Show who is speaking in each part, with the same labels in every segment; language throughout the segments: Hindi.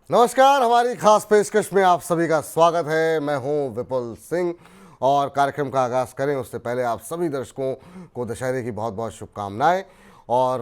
Speaker 1: नमस्कार, हमारी खास पेशकश में आप सभी का स्वागत है। मैं हूं विपुल सिंह और कार्यक्रम का आगाज़ करें उससे पहले आप सभी दर्शकों को दशहरे की बहुत बहुत शुभकामनाएं। और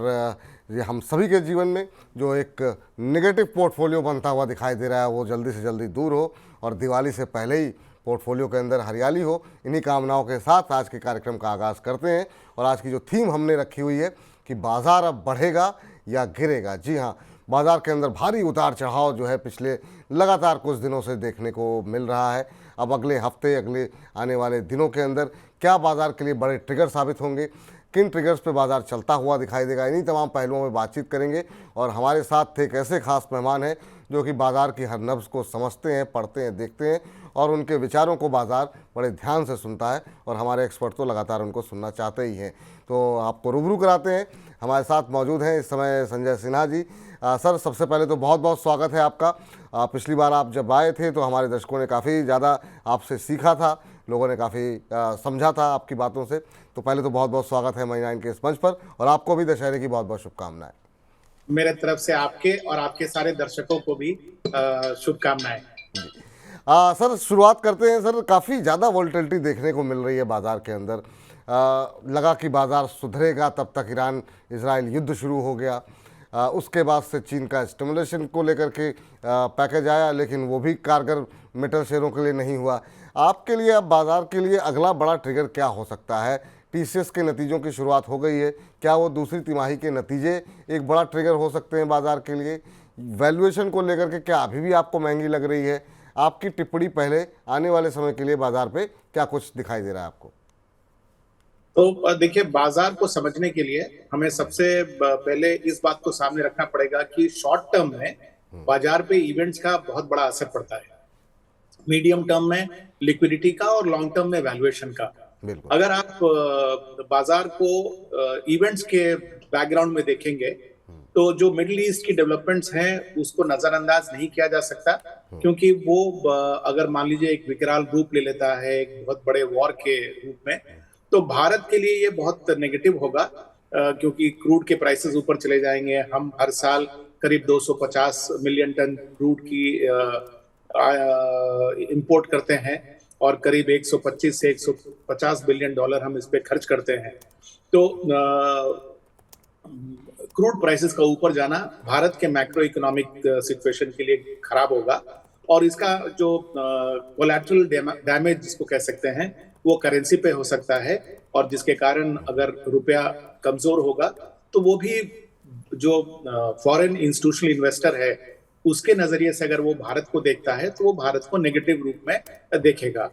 Speaker 1: ये हम सभी के जीवन में जो एक नेगेटिव पोर्टफोलियो बनता हुआ दिखाई दे रहा है वो जल्दी से जल्दी दूर हो और दिवाली से पहले ही पोर्टफोलियो के अंदर हरियाली हो। इन्हीं कामनाओं के साथ आज के कार्यक्रम का आगाज़ करते हैं। और आज की जो थीम हमने रखी हुई है कि बाज़ार अब बढ़ेगा या गिरेगा। जी हाँ, बाज़ार के अंदर भारी उतार चढ़ाव जो है पिछले लगातार कुछ दिनों से देखने को मिल रहा है। अब अगले हफ्ते, अगले आने वाले दिनों के अंदर क्या बाज़ार के लिए बड़े ट्रिगर साबित होंगे, किन ट्रिगर्स पे बाज़ार चलता हुआ दिखाई देगा, इन्हीं तमाम पहलुओं में बातचीत करेंगे। और हमारे साथ एक ऐसे खास मेहमान हैं जो कि बाज़ार की हर नब्ज़ को समझते हैं, पढ़ते हैं, देखते हैं और उनके विचारों को बाज़ार बड़े ध्यान से सुनता है और हमारे एक्सपर्ट तो लगातार उनको सुनना चाहते ही हैं। तो आपको रूबरू कराते हैं। हमारे साथ मौजूद हैं इस समय संजय सिन्हा जी। सर, सबसे पहले तो बहुत बहुत स्वागत है आपका। पिछली बार आप जब आए थे तो हमारे दर्शकों ने काफ़ी ज़्यादा आपसे सीखा था, लोगों ने काफ़ी समझा था आपकी बातों से। तो पहले तो बहुत बहुत स्वागत है मनी 9 के इस मंच पर और आपको भी दशहरे की बहुत बहुत शुभकामनाएं।
Speaker 2: मेरे तरफ से आपके और आपके सारे दर्शकों को भी शुभकामनाएं।
Speaker 1: जी सर, शुरुआत करते हैं। सर, काफ़ी ज़्यादा वॉल्टिलिटी देखने को मिल रही है बाज़ार के अंदर। लगा कि बाज़ार सुधरेगा, तब तक ईरान इजराइल युद्ध शुरू हो गया। उसके बाद से चीन का स्टिमुलेशन को लेकर के पैकेज आया, लेकिन वो भी कारगर मेटल शेयरों के लिए नहीं हुआ। आपके लिए अब बाज़ार के लिए अगला बड़ा ट्रिगर क्या हो सकता है? टीसीएस के नतीजों की शुरुआत हो गई है, क्या वो दूसरी तिमाही के नतीजे एक बड़ा ट्रिगर हो सकते हैं बाज़ार के लिए? वैल्यूएशन को लेकर के क्या अभी भी आपको महंगी लग रही है? आपकी टिप्पणी पहले आने वाले समय के लिए बाज़ार पे क्या कुछ दिखाई दे रहा है आपको?
Speaker 2: तो देखिए, बाजार को समझने के लिए हमें सबसे पहले इस बात को सामने रखना पड़ेगा कि शॉर्ट टर्म में बाजार पे इवेंट्स का बहुत बड़ा असर पड़ता है। मीडियम टर्म में लिक्विडिटी का और लॉन्ग टर्म में वैल्यूएशन का।
Speaker 1: बिल्कुल।
Speaker 2: अगर आप बाजार को इवेंट्स के बैकग्राउंड में देखेंगे तो जो मिडिल ईस्ट की डेवलपमेंट्स हैं उसको नजरअंदाज नहीं किया जा सकता, क्योंकि वो अगर मान लीजिए एक विकराल रूप ले लेता है एक बहुत बड़े वॉर के रूप में, तो भारत के लिए ये बहुत नेगेटिव होगा, क्योंकि क्रूड के प्राइसेस ऊपर चले जाएंगे। हम हर साल करीब 250 मिलियन टन क्रूड की इंपोर्ट करते हैं और करीब 125 से 150 बिलियन डॉलर हम इस पे खर्च करते हैं। तो क्रूड प्राइसेस का ऊपर जाना भारत के मैक्रो इकोनॉमिक सिचुएशन के लिए खराब होगा और इसका जो कोलैटरल डैमेज जिसको कह सकते हैं वो करेंसी पे हो सकता है, और जिसके कारण अगर रुपया कमजोर होगा तो वो भी जो फॉरेन इंस्टीट्यूशनल इन्वेस्टर है उसके नजरिए से अगर वो भारत को देखता है तो वो भारत को नेगेटिव रूप में देखेगा।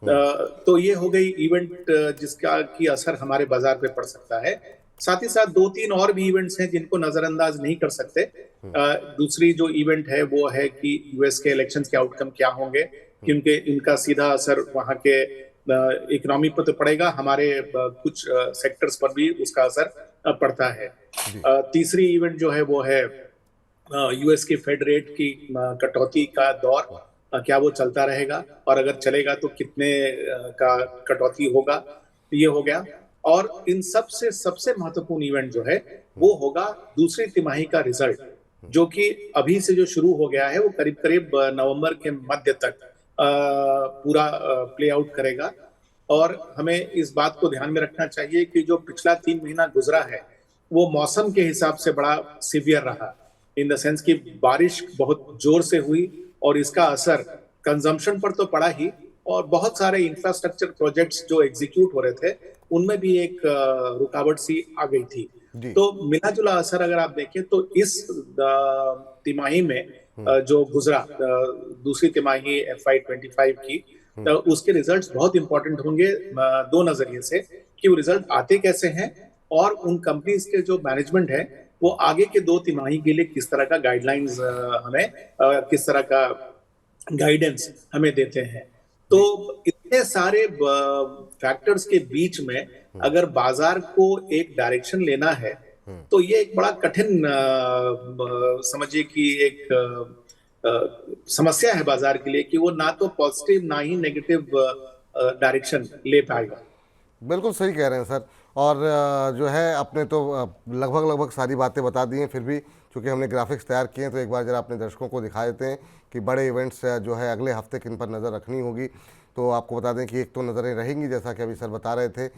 Speaker 2: तो ये हो गई इवेंट जिसका की असर हमारे बाजार पे पड़ सकता है। साथ ही साथ दो तीन और भी इवेंट्स हैं जिनको नजरअंदाज नहीं कर सकते। दूसरी जो इवेंट है वो है कि यूएस के इलेक्शंस के आउटकम क्या होंगे, क्योंकि इनका सीधा असर वहां के इकोनॉमी पर तो पड़ेगा, हमारे कुछ सेक्टर्स पर भी उसका असर पड़ता है। तीसरी इवेंट जो है वो है यूएस की फेड रेट की कटौती का दौर, क्या वो चलता रहेगा और अगर चलेगा तो कितने का कटौती होगा, ये हो गया। और इन सबसे सबसे महत्वपूर्ण इवेंट जो है वो होगा दूसरी तिमाही का रिजल्ट, जो कि अभी से जो शुरू हो गया है वो करीब करीब नवंबर के मध्य तक पूरा प्ले आउट करेगा। और हमें इस बात को ध्यान में रखना चाहिए कि जो पिछला 3 महीना गुजरा है वो मौसम के हिसाब से बड़ा सीवियर रहा, इन द सेंस कि बारिश बहुत जोर से हुई और इसका असर कंजम्पशन पर तो पड़ा ही, और बहुत सारे इंफ्रास्ट्रक्चर प्रोजेक्ट्स जो एग्जीक्यूट हो रहे थे उनमें भी एक रुकावट सी आ गई थी। तो मिला जुला असर अगर आप देखें तो इस तिमाही में जो गुजरा दूसरी तिमाही FY25 की, तो उसके रिजल्ट्स बहुत इंपॉर्टेंट होंगे दो नजरिए से, कि वो रिजल्ट आते कैसे हैं और उन कंपनीज के जो मैनेजमेंट है वो आगे के 2 तिमाही के लिए किस तरह का गाइडलाइंस हमें किस तरह का गाइडेंस हमें देते हैं। तो इतने सारे फैक्टर्स के बीच में अगर बाजार को एक डायरेक्शन लेना है तो ये एक बड़ा कठिन समझिए कि एक समस्या है बाजार के लिए, कि वो ना तो पॉजिटिव ना ही नेगेटिव डायरेक्शन ले पाएगा।
Speaker 1: बिल्कुल सही कह रहे हैं सर। और जो है अपने तो लगभग सारी बातें बता दी हैं, फिर भी चूँकि हमने ग्राफिक्स तैयार किए हैं तो एक बार ज़रा अपने दर्शकों को दिखा देते हैं कि बड़े इवेंट्स जो है अगले हफ्ते किन पर नज़र रखनी होगी। तो आपको बता दें कि एक तो नज़रें रहेंगी, जैसा कि अभी सर बता रहे थे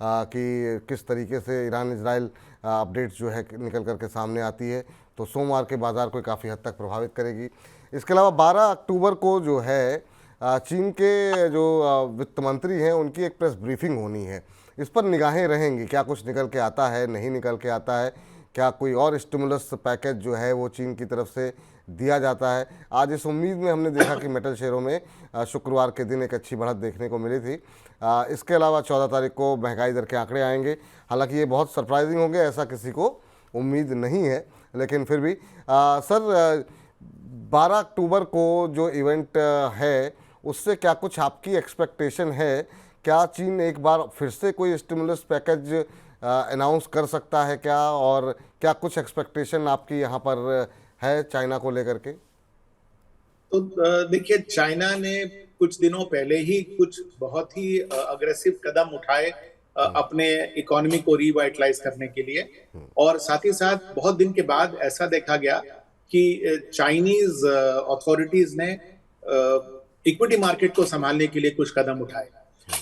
Speaker 1: कि किस तरीके से ईरान इजराइल अपडेट्स जो है निकल करके सामने आती है, तो सोमवार के बाज़ार को काफ़ी हद तक प्रभावित करेगी। इसके अलावा 12 अक्टूबर को जो है चीन के जो वित्त मंत्री हैं उनकी एक प्रेस ब्रीफिंग होनी है। इस पर निगाहें रहेंगी, क्या कुछ निकल के आता है, नहीं निकल के आता है, क्या कोई और स्टिमुलस पैकेज जो है वो चीन की तरफ से दिया जाता है। आज इस उम्मीद में हमने देखा कि मेटल शेयरों में शुक्रवार के दिन एक अच्छी बढ़त देखने को मिली थी। इसके अलावा 14 तारीख को महंगाई दर के आंकड़े आएंगे, हालांकि ये बहुत सरप्राइजिंग होंगे ऐसा किसी को उम्मीद नहीं है, लेकिन फिर भी सर 12 अक्टूबर को जो इवेंट है उससे क्या कुछ आपकी एक्सपेक्टेशन है? क्या चीन एक बार फिर से कोई स्टिमुलस पैकेज अनाउंस कर सकता है क्या, और क्या कुछ एक्सपेक्टेशन आपकी यहाँ पर है चाइना को लेकर के?
Speaker 2: तो देखिए, चाइना ने कुछ दिनों पहले ही कुछ बहुत ही अग्रेसिव कदम उठाए अपने इकोनॉमी को रिवाइटलाइज करने के लिए, और साथ ही साथ बहुत दिन के बाद ऐसा देखा गया कि चाइनीज अथॉरिटीज ने इक्विटी मार्केट को संभालने के लिए कुछ कदम उठाए।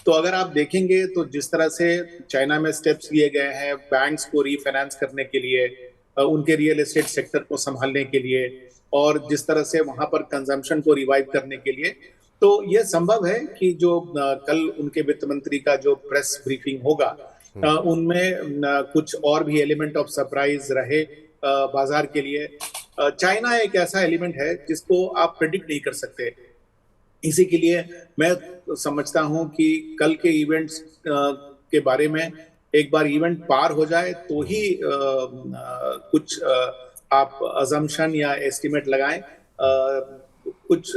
Speaker 2: तो अगर आप देखेंगे तो जिस तरह से चाइना में स्टेप्स लिए गए हैं बैंक्स को रीफाइनेंस करने के लिए, उनके रियल एस्टेट सेक्टर को संभालने के लिए, और जिस तरह से वहां पर कंजम्पशन को रिवाइव करने के लिए, तो यह संभव है कि जो कल उनके वित्त मंत्री का जो प्रेस ब्रीफिंग होगा उनमें कुछ और भी एलिमेंट ऑफ सरप्राइज रहे बाजार के लिए। चाइना एक ऐसा एलिमेंट है जिसको आप प्रेडिक्ट नहीं कर सकते। इसी के लिए मैं समझता हूं कि कल के इवेंट्स के बारे में एक बार इवेंट पार हो जाए तो ही कुछ आप अजम्पशन या एस्टिमेट लगाएं। कुछ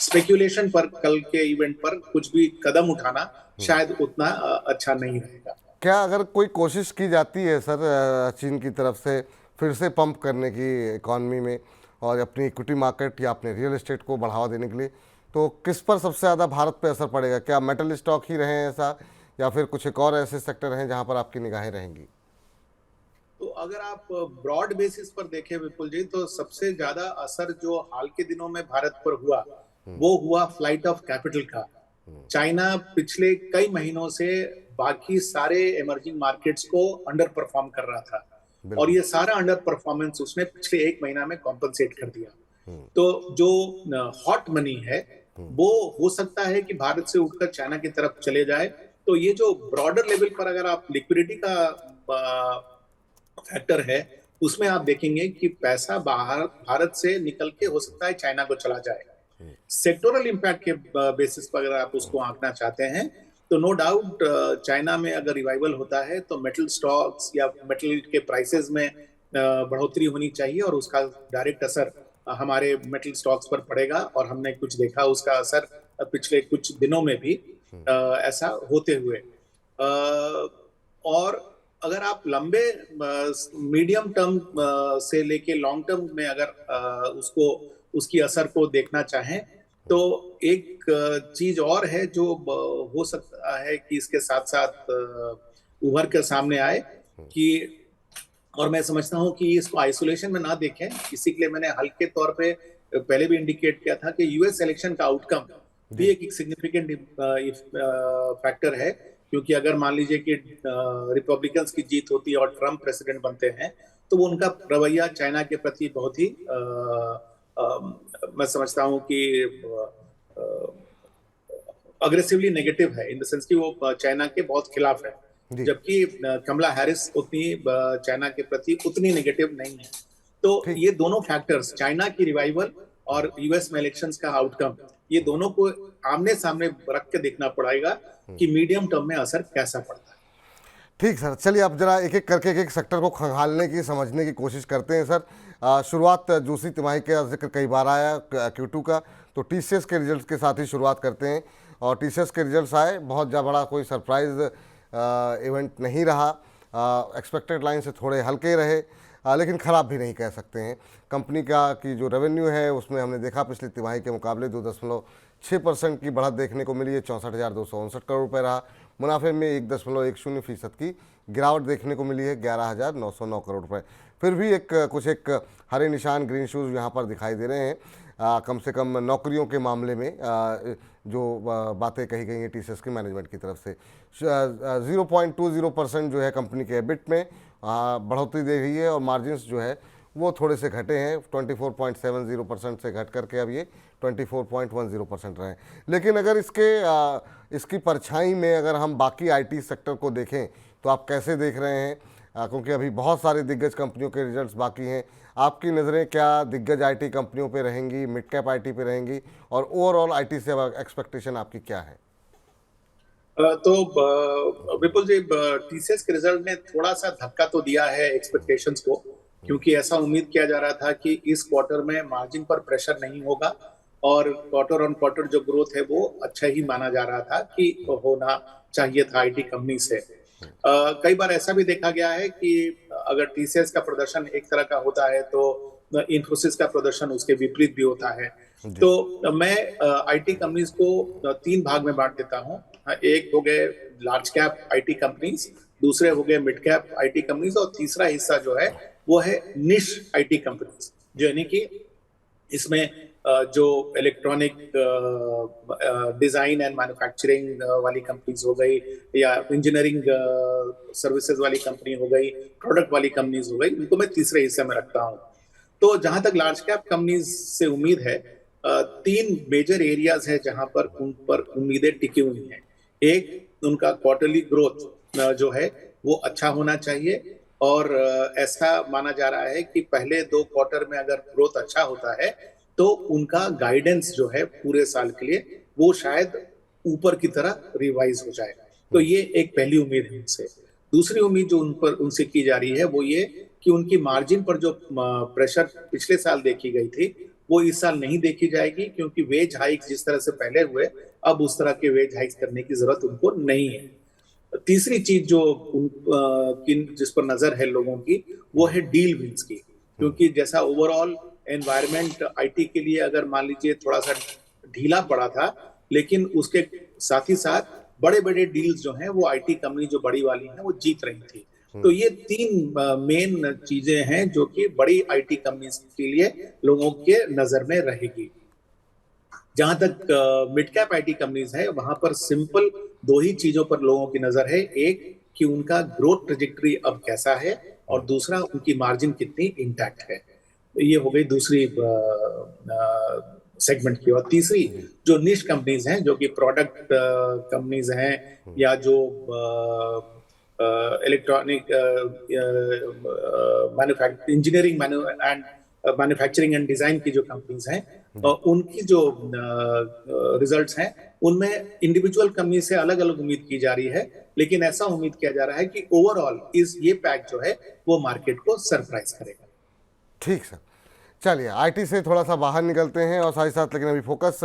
Speaker 2: स्पेक्यूलेशन पर, कल के इवेंट पर कुछ भी कदम उठाना शायद उतना अच्छा नहीं रहेगा।
Speaker 1: क्या अगर कोई कोशिश की जाती है सर चीन की तरफ से फिर से पंप करने की इकॉनमी में और अपनी इक्विटी मार्केट या अपने रियल एस्टेट को बढ़ावा देने के लिए, तो किस पर सबसे ज़्यादा भारत पे असर पड़ेगा? क्या मेटल स्टॉक ही रहें ऐसा, या फिर कुछ एक और ऐसे सेक्टर हैं जहां पर आपकी निगाहें रहेंगी?
Speaker 2: तो अगर आप ब्रॉड बेसिस पर देखें विपुल जी, तो सबसे ज्यादा असर जो हाल के दिनों में भारत पर हुआ वो हुआ फ्लाइट ऑफ कैपिटल का। चाइना पिछले कई महीनों से बाकी सारे इमर्जिंग मार्केट्स को अंडर परफॉर्म कर रहा था, और ये सारा अंडर परफॉर्मेंस उसने पिछले एक महीना में कॉम्पनसेट कर दिया। तो जो हॉट मनी है वो हो सकता है कि भारत से उठकर चाइना की तरफ चले जाए। तो ये जो ब्रॉडर लेवल पर अगर आप लिक्विडिटी का फैक्टर है उसमें आप देखेंगे कि पैसा बाहर भारत से निकल के हो सकता है चाइना को चला जाए। सेक्टोरल इंपैक्ट के बेसिस पर अगर आप उसको आंकना चाहते हैं तो नो डाउट चाइना में अगर रिवाइवल होता है तो मेटल स्टॉक्स या मेटल के प्राइसेस में बढ़ोतरी होनी चाहिए, और उसका डायरेक्ट असर हमारे मेटल स्टॉक्स पर पड़ेगा। और हमने कुछ देखा उसका असर पिछले कुछ दिनों में भी ऐसा होते हुए। और अगर आप लंबे मीडियम टर्म से लेके लॉन्ग टर्म में अगर उसकी असर को देखना चाहें तो एक चीज और है जो हो सकता है कि इसके साथ साथ उभर कर सामने आए कि, और मैं समझता हूं कि इसको आइसोलेशन में ना देखें। इसी के लिए मैंने हल्के तौर पे पहले भी इंडिकेट किया था कि यूएस इलेक्शन का आउटकम भी एक सिग्निफिकेंट फैक्टर है, क्योंकि अगर मान लीजिए कि रिपब्लिकन्स की जीत होती है और ट्रम्प प्रेसिडेंट बनते हैं तो वो उनका रवैया चाइना के प्रति बहुत ही मैं समझता हूं कि अग्रेसिवली नेगेटिव है, इन द सेंस कि वो चाइना के बहुत खिलाफ है, जबकि कमला हैरिस उतनी चाइना के प्रति उतनी नेगेटिव नहीं है। तो ये दोनों फैक्टर्स, चाइना की रिवाइवल और यूएस में इलेक्शंस का आउटकम, ये दोनों को आमने सामने रख के देखना पड़ेगा कि मीडियम टर्म में असर कैसा पड़ता है।
Speaker 1: ठीक सर, चलिए अब जरा एक एक करके एक सेक्टर को खंगालने की, समझने की कोशिश करते हैं सर। शुरुआत दूसरी तिमाही का जिक्र कई बार आया Q2 का, तो टीसीएस के रिजल्ट्स के साथ ही शुरुआत करते हैं। और टीसीएस के रिजल्ट्स आए, बहुत बड़ा कोई सरप्राइज इवेंट नहीं रहा, एक्सपेक्टेड लाइन से थोड़े हल्के रहे, लेकिन ख़राब भी नहीं कह सकते हैं। कंपनी का की जो रेवेन्यू है उसमें हमने देखा पिछली तिमाही के मुकाबले 6% की बढ़त देखने को मिली है, 64,259 करोड़ रुपए रहा। मुनाफे में 1.10% की गिरावट देखने को मिली है, 11,909 करोड़ रुपए। फिर भी कुछ हरे निशान, ग्रीन शूज यहाँ पर दिखाई दे रहे हैं। कम से कम नौकरियों के मामले में जो बातें कही गई हैं टीसीएस की मैनेजमेंट की तरफ से, 0.20% जो है कंपनी के एबिट में बढ़ोतरी दे रही है, और मार्जिन्स जो है वो थोड़े से घटे हैं, 24.70% से घट करके अब ये 24.10% रहे। लेकिन अगर इसकी परछाई में अगर हम बाकी आईटी सेक्टर को देखें तो आप कैसे देख रहे हैं? क्योंकि अभी बहुत सारे दिग्गज कंपनियों के रिजल्ट्स बाकी हैं। आपकी नज़रें क्या दिग्गज आईटी कंपनियों पे रहेंगी, मिड कैप आईटी पे रहेंगी, और ओवरऑल आईटी से एक्सपेक्टेशन आपकी क्या है?
Speaker 2: विपुल जी, टीसीएस के रिजल्ट ने थोड़ा सा धक्का तो दिया है एक्सपेक्टेशंस को, क्योंकि ऐसा उम्मीद किया जा रहा था कि इस क्वार्टर में मार्जिन पर प्रेशर नहीं होगा और क्वार्टर ऑन क्वार्टर जो ग्रोथ है वो अच्छा ही माना जा रहा था कि होना चाहिए था आईटी कंपनी से। कई बार ऐसा भी देखा गया है कि अगर टीसीएस का प्रदर्शन एक तरह का होता है तो इन्फोसिस का प्रदर्शन उसके विपरीत भी होता है। तो मैं आईटी कंपनीज को तीन भाग में बांट देता हूँ। एक हो गए लार्ज कैप आईटी कंपनीज, दूसरे हो गए मिड कैप आईटी कंपनीज, और तीसरा हिस्सा जो है वो है निश आईटी कंपनीज, जो यानी कि इसमें जो इलेक्ट्रॉनिक डिजाइन एंड मैन्युफैक्चरिंग वाली कंपनीज हो गई, या इंजीनियरिंग सर्विसेज वाली कंपनी हो गई, प्रोडक्ट वाली कंपनीज हो गई, उनको मैं तीसरे हिस्से में रखता हूँ। तो जहां तक लार्ज कैप कंपनीज से उम्मीद है, तीन मेजर एरियाज है जहां पर उन पर उम्मीदें टिकी हुई हैं। एक, उनका क्वार्टरली ग्रोथ जो है वो अच्छा होना चाहिए, और ऐसा माना जा रहा है कि पहले 2 क्वार्टर में अगर ग्रोथ अच्छा होता है तो उनका गाइडेंस जो है पूरे साल के लिए वो शायद ऊपर की तरह रिवाइज हो जाए। तो ये एक पहली उम्मीद है उनसे। दूसरी उम्मीद जो उनसे की जा रही है वो ये कि उनकी मार्जिन पर जो प्रेशर पिछले साल देखी गई थी वो इस साल नहीं देखी जाएगी, क्योंकि वेज हाइक जिस तरह से पहले हुए अब उस तरह के वेज हाइक करने की जरूरत उनको नहीं है। तीसरी चीज जो जिस पर नजर है लोगों की वो है डील विंस की, क्योंकि जैसा ओवरऑल एनवायरनमेंट आईटी के लिए अगर मान लीजिए थोड़ा सा ढीला पड़ा था, लेकिन उसके साथ ही साथ बड़े बड़े डील्स जो हैं वो आईटी कंपनी जो बड़ी वाली हैं वो जीत रही थी। तो ये तीन मेन चीजें हैं जो कि बड़ी आईटी कंपनी के लिए लोगों के नजर में रहेगी। जहां तक मिड कैप आईटी कंपनीज है वहां पर सिंपल दो ही चीजों पर लोगों की नजर है। एक, कि उनका ग्रोथ ट्रेजेक्टरी अब कैसा है, और दूसरा, उनकी मार्जिन कितनी इंटैक्ट है। ये हो गई दूसरी सेगमेंट की। और तीसरी, जो निश कंपनीज हैं जो कि प्रोडक्ट कंपनीज हैं, या जो electronic engineering and manufacturing and design की जो कंपनीज हैं, उनकी जो रिजल्ट्स हैं उनमें इंडिविजुअल कंपनी से अलग अलग उम्मीद की जा रही है, लेकिन ऐसा उम्मीद किया जा रहा है कि ओवरऑल ये पैक जो है वो मार्केट को सरप्राइज करेगा।
Speaker 1: ठीक सर, चलिए आईटी से थोड़ा सा बाहर निकलते हैं, और साथ ही साथ लेकिन अभी फोकस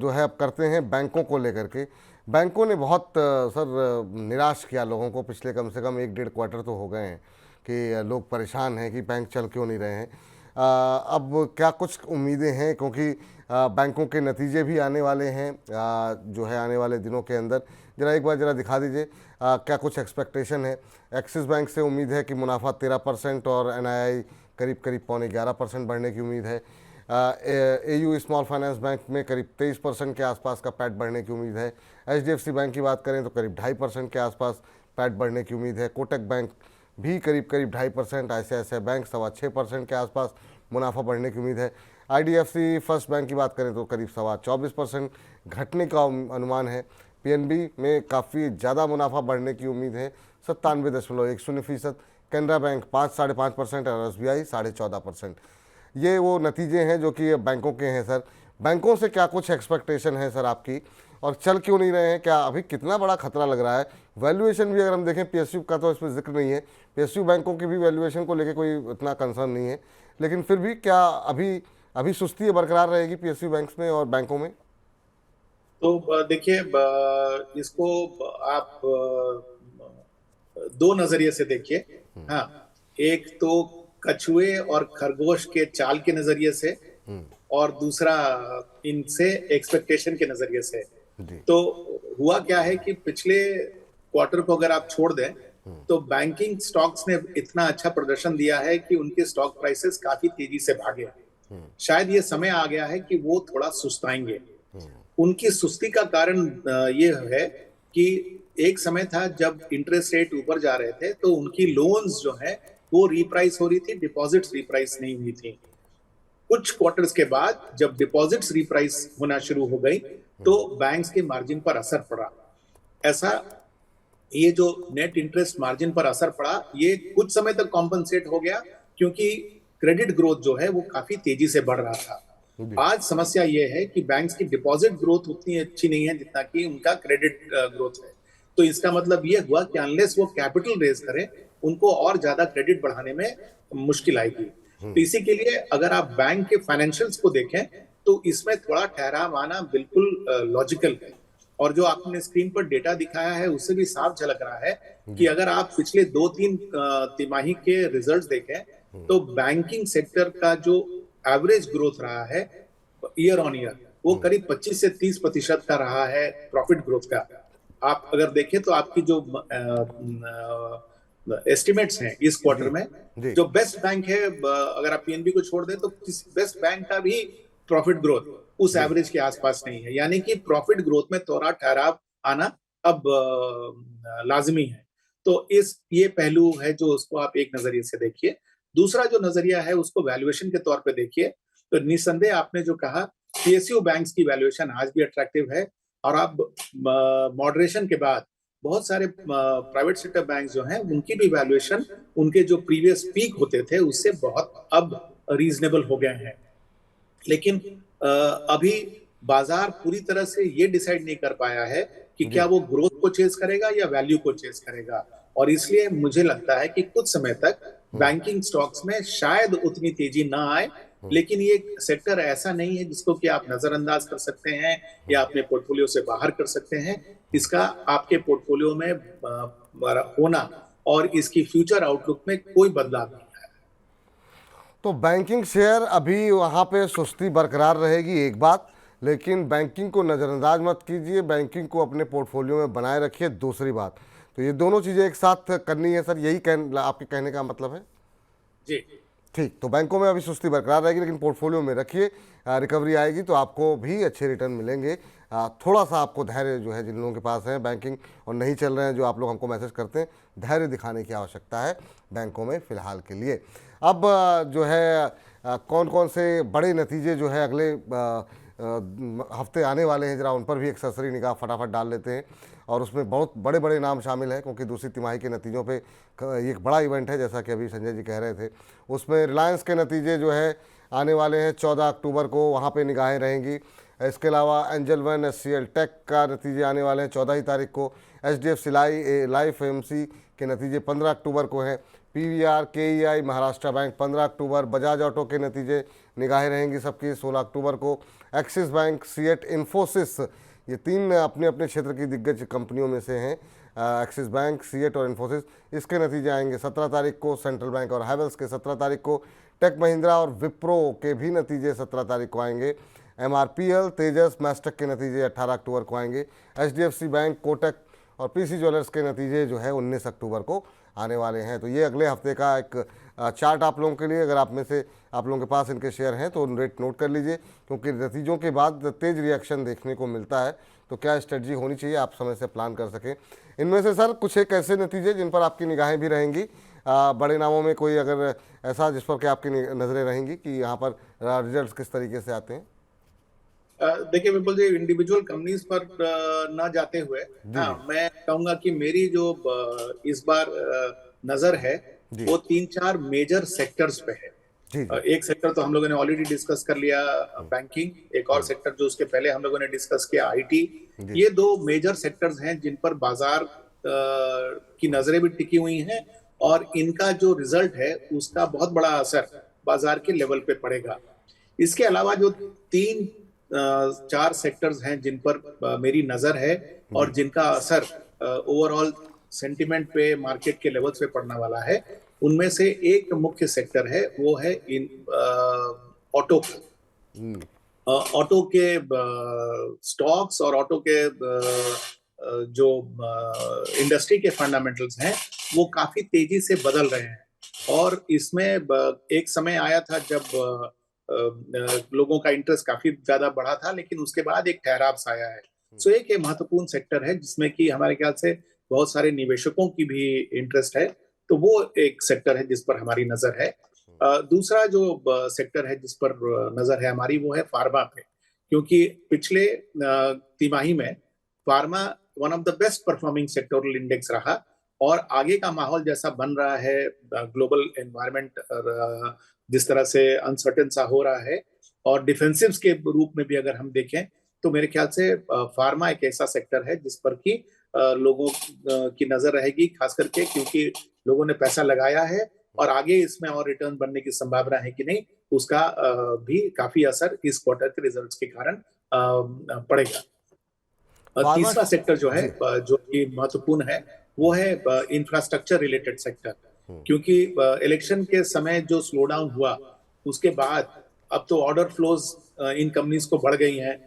Speaker 1: जो है अब करते हैं बैंकों को लेकर के। बैंकों ने बहुत सर निराश किया लोगों को, पिछले कम से कम 1-1.5 क्वार्टर तो हो गए हैं कि लोग परेशान हैं कि बैंक चल क्यों नहीं रहे हैं। अब क्या कुछ उम्मीदें हैं, क्योंकि बैंकों के नतीजे भी आने वाले हैं जो है आने वाले दिनों के अंदर। ज़रा एक बार ज़रा दिखा दीजिए क्या कुछ एक्सपेक्टेशन है। एक्सिस बैंक से उम्मीद है कि मुनाफा 13% और एनआईआई करीब करीब 11.25% बढ़ने की उम्मीद है। एयू स्मॉल फाइनेंस बैंक में करीब 23% के आसपास का पैट बढ़ने की उम्मीद है। एचडीएफसी बैंक की बात करें तो करीब 2.5% के आसपास पैट बढ़ने की उम्मीद है। कोटक बैंक भी करीब 2.5%, आईसीआईसीआई बैंक 6.25% के आसपास मुनाफा बढ़ने की उम्मीद है। आईडीएफसी फर्स्ट बैंक की बात करें तो करीब 24% घटने का अनुमान है। पीएनबी में काफ़ी ज़्यादा मुनाफा बढ़ने की उम्मीद है, 97.10%। कैनरा बैंक 5-5.5% और एसबीआई 14.5%। ये वो नतीजे हैं जो कि बैंकों के हैं सर। बैंकों से क्या कुछ एक्सपेक्टेशन है सर आपकी, और चल क्यों नहीं रहे हैं? क्या अभी कितना बड़ा खतरा लग रहा है? वैल्यूएशन भी अगर हम देखें, पीएसयू का तो इसमें जिक्र नहीं है, पीएसयू बैंकों की भी वैल्यूएशन को लेकर कोई इतना कंसर्न नहीं है, लेकिन फिर भी क्या अभी सुस्ती बरकरार रहेगी पीएसयू बैंक्स में और बैंकों में?
Speaker 2: तो देखिए, इसको आप दो नजरिए से देखिए। हाँ, एक तो कछुए और खरगोश के चाल के नजरिए से, और दूसरा इनसे एक्सपेक्टेशन के नजरिए से।
Speaker 1: जी।
Speaker 2: तो हुआ क्या है कि पिछले क्वार्टर को अगर आप छोड़ दें तो बैंकिंग स्टॉक्स ने इतना अच्छा प्रदर्शन दिया है कि उनके स्टॉक प्राइसेस काफी तेजी से भागे। शायद ये समय आ गया है कि वो थोड़ा सुस्ताएंगे। उनकी सुस्ती का कारण ये है कि एक समय था जब इंटरेस्ट रेट ऊपर जा रहे थे तो उनकी लोन्स जो है वो रिप्राइस हो रही थी, डिपॉजिट्स रिप्राइस नहीं हुई थी। कुछ क्वार्टर्स के बाद जब डिपॉजिट्स रिप्राइस होना शुरू हो गई तो बैंक्स के मार्जिन पर असर पड़ा। ऐसा ये जो नेट इंटरेस्ट मार्जिन पर असर पड़ा ये कुछ समय तक कॉम्पनसेट हो गया क्योंकि क्रेडिट ग्रोथ जो है वो काफी तेजी से बढ़ रहा था। आज समस्या ये है कि बैंक्स की डिपॉजिट ग्रोथ उतनी अच्छी नहीं है जितना कि उनका क्रेडिट ग्रोथ है। तो इसका मतलब ये हुआ कि अनलेस वो कैपिटल रेज करें उनको और ज्यादा क्रेडिट बढ़ाने में मुश्किल आएगी। तो इसी के लिए अगर आप बैंक के फाइनेंशियल्स को देखें तो इसमें थोड़ा ठहराव आना बिल्कुल लॉजिकल है। और जो आपने स्क्रीन पर डेटा दिखाया है उससे भी साफ झलक रहा है कि अगर आप पिछले 2-3 तिमाही के रिजल्ट्स देखें तो बैंकिंग सेक्टर का जो एवरेज ग्रोथ रहा है ईयर ऑन ईयर वो करीब 25 से 30% का रहा है प्रॉफिट ग्रोथ का। आप अगर देखें तो आपकी जो एस्टिमेट्स हैं इस क्वार्टर में जो बेस्ट बैंक है, अगर आप पीएनबी को छोड़ दें तो बेस्ट बैंक का भी प्रॉफिट ग्रोथ उस एवरेज के आसपास नहीं है। यानी कि प्रॉफिट ग्रोथ में थोड़ा ठहराव आना अब लाजमी है। तो ये पहलू है जो उसको आप एक नजरिए से देखिए। दूसरा जो नजरिया है उसको वैल्यूएशन के तौर पे देखिए। तो निस्संदेह आपने जो कहा पीएसयू बैंक्स की वैल्यूएशन आज भी अट्रैक्टिव है और अब मॉडरेशन के बाद बहुत सारे प्राइवेट सेक्टर बैंक जो हैं उनकी भी वैल्यूएशन उनके जो प्रीवियस पीक होते थे उससे बहुत अब रीजनेबल हो गए हैं। लेकिन अभी बाजार पूरी तरह से ये डिसाइड नहीं कर पाया है कि क्या वो ग्रोथ को चेज करेगा या वैल्यू को चेज करेगा। और इसलिए मुझे लगता है कि कुछ समय तक बैंकिंग स्टॉक्स में शायद उतनी तेजी ना आए। लेकिन ये सेक्टर ऐसा नहीं है जिसको कि आप नजरअंदाज कर सकते हैं या अपने पोर्टफोलियो से बाहर कर सकते हैं। इसका आपके पोर्टफोलियो में होना और इसकी फ्यूचर आउटलुक में कोई बदलाव नहीं है।
Speaker 1: तो बैंकिंग शेयर अभी वहाँ पे सुस्ती बरकरार रहेगी एक बात, लेकिन बैंकिंग को नज़रअंदाज मत कीजिए, बैंकिंग को अपने पोर्टफोलियो में बनाए रखिए दूसरी बात। तो ये दोनों चीज़ें एक साथ करनी है सर, यही आपके कहने का मतलब है?
Speaker 2: जी
Speaker 1: ठीक। तो बैंकों में अभी सुस्ती बरकरार रहेगी लेकिन पोर्टफोलियो में रखिए, रिकवरी आएगी तो आपको भी अच्छे रिटर्न मिलेंगे। थोड़ा सा आपको धैर्य जो है, जिन लोगों के पास है बैंकिंग और नहीं चल रहे हैं, जो आप लोग हमको मैसेज करते हैं, धैर्य दिखाने की आवश्यकता है बैंकों में फ़िलहाल के लिए। अब जो है कौन कौन से बड़े नतीजे जो है अगले हफ्ते आने वाले हैं, ज़रा उन पर भी एक सरसरी निगाह फटाफट डाल लेते हैं। और उसमें बहुत बड़े बड़े नाम शामिल हैं क्योंकि दूसरी तिमाही के नतीजों पे एक बड़ा इवेंट है, जैसा कि अभी संजय जी कह रहे थे। उसमें रिलायंस के नतीजे जो है आने वाले हैं 14 अक्टूबर को, वहाँ पे निगाहें रहेंगी। इसके अलावा एंजल वन एचसीएल टेक का नतीजे आने वाले हैं 14 ही तारीख को। एचडीएफसी लाइफ एएमसी के नतीजे 15 अक्टूबर को हैं। पीवीआर, केईआई, महाराष्ट्र बैंक 15 अक्टूबर। बजाज ऑटो के नतीजे निगाहें रहेंगी सबकी 16 अक्टूबर को। एक्सिस बैंक, सीएट, इन्फोसिस, ये तीन अपने अपने क्षेत्र की दिग्गज कंपनियों में से हैं। एक्सिस बैंक, सीएट और इन्फोसिस, इसके नतीजे आएंगे 17 तारीख को। सेंट्रल बैंक और हैवेल्स के 17 तारीख को। टेक महिंद्रा और विप्रो के भी नतीजे 17 तारीख को आएंगे। एमआरपीएल, तेजस, मैस्टेक के नतीजे 18 अक्टूबर को आएंगे। एचडीएफसी बैंक, कोटक और पीसी ज्वेलर्स के नतीजे जो है 19 अक्टूबर को आने वाले हैं। तो ये अगले हफ्ते का एक चार्ट आप लोगों के लिए, अगर आप में से आप लोगों के पास इनके शेयर हैं तो रेट नोट कर लीजिए, क्योंकि नतीजों के बाद तेज रिएक्शन देखने को मिलता है। तो क्या स्ट्रेटजी होनी चाहिए, आप समय से प्लान कर सकें। इनमें से सर कुछ एक ऐसे नतीजे जिन पर आपकी निगाहें भी रहेंगी, बड़े नामों में कोई अगर ऐसा जिस पर कि आपकी नज़रें रहेंगी कि यहाँ पर रिजल्ट किस तरीके से आते हैं?
Speaker 2: देखिए विपुल जी, इंडिविजुअल कंपनीज पर ना जाते हुए मैं कहूंगा कि मेरी जो इस बार नजर है वो 3-4 मेजर सेक्टर्स पे है। एक सेक्टर तो हम लोगों ने ऑलरेडी डिस्कस कर लिया, बैंकिंग। एक और सेक्टर जो उसके पहले हम लोगों ने डिस्कस किया, आईटी। ये दो मेजर सेक्टर्स हैं जिन पर बाजार की नजरें भी टिकी हुई हैं और इनका जो रिजल्ट है उसका बहुत बड़ा असर बाजार के लेवल पे पड़ेगा। इसके अलावा जो 3-4 सेक्टर्स हैं जिन पर मेरी नजर है और जिनका असर ओवरऑल सेंटिमेंट पे, मार्केट के लेवल्स पे पड़ने वाला है, उनमें से एक मुख्य सेक्टर है वो है इन ऑटो। ऑटो के स्टॉक्स और ऑटो के जो इंडस्ट्री के फंडामेंटल्स हैं वो काफी तेजी से बदल रहे हैं। और इसमें एक समय आया था जब लोगों का इंटरेस्ट काफी ज्यादा बढ़ा था, लेकिन उसके बाद एक ठहराव सा आया है। सो एक महत्वपूर्ण सेक्टर है जिसमें कि हमारे ख्याल से बहुत सारे निवेशकों की भी इंटरेस्ट है, तो वो एक सेक्टर है जिस पर हमारी नजर है। दूसरा जो सेक्टर है जिस पर नजर है हमारी वो है फार्मा पे, क्योंकि पिछले तिमाही में pharma one of the best performing sectoral index रहा। और आगे का माहौल जैसा बन रहा है, ग्लोबल एनवायरनमेंट जिस तरह से अनसर्टेन सा हो रहा है, और डिफेंसिव्स के रूप में भी अगर हम देखें तो मेरे ख्याल से फार्मा एक ऐसा सेक्टर है जिस पर कि लोगों की नजर रहेगी, खास करके क्योंकि लोगों ने पैसा लगाया है और आगे इसमें और रिटर्न बनने की संभावना है कि नहीं, उसका भी काफी असर इस क्वार्टर के रिजल्ट्स के कारण पड़ेगा।
Speaker 1: फार्मा।
Speaker 2: तीसरा सेक्टर जो है
Speaker 1: जी।
Speaker 2: जो कि महत्वपूर्ण है वो है इंफ्रास्ट्रक्चर रिलेटेड सेक्टर, क्योंकि इलेक्शन के समय जो स्लो डाउन हुआ उसके बाद अब तो ऑर्डर फ्लोज इन कंपनीज को बढ़ गई हैं।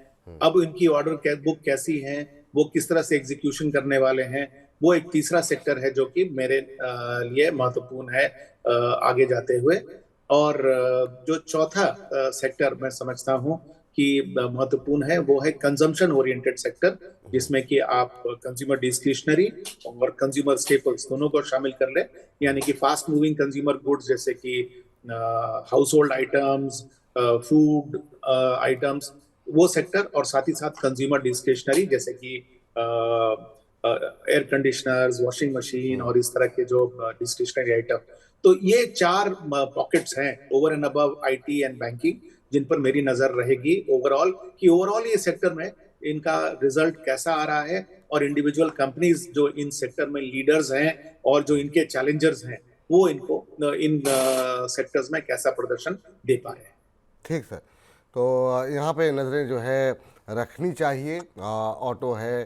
Speaker 2: अब इनकी ऑर्डर बुक कैसी हैं, वो किस तरह से एग्जीक्यूशन करने वाले हैं, वो एक तीसरा सेक्टर है जो कि मेरे लिए महत्वपूर्ण है आगे जाते हुए। और जो चौथा सेक्टर मैं समझता हूँ कि महत्वपूर्ण है वो है कंजम्पशन ओरिएंटेड सेक्टर, जिसमें कि आप कंज्यूमर डिस्क्रिशनरी और कंज्यूमर स्टेपल्स दोनों को शामिल कर ले, यानी कि फास्ट मूविंग कंज्यूमर गुड्स जैसे कि house hold items, food items, वो सेक्टर, और साथ ही साथ कंज्यूमर डिस्क्रिशनरी जैसे कि एयर कंडीशनर्स, वॉशिंग मशीन और इस तरह के जो डिस्क्रिशनरी आइटम। तो ये चार पॉकेट्स हैं over and above IT and banking, जिन पर मेरी नजर रहेगी ओवरऑल, कि ओवरऑल ये सेक्टर में इनका रिजल्ट कैसा आ रहा है और इंडिविजुअल कंपनीज जो इन सेक्टर में लीडर्स हैं और जो इनके चैलेंजर्स हैं वो इनको इन सेक्टर्स में कैसा प्रदर्शन दे पा रहे हैं।
Speaker 1: ठीक सर। तो यहाँ पे नज़रें जो है रखनी चाहिए। ऑटो है,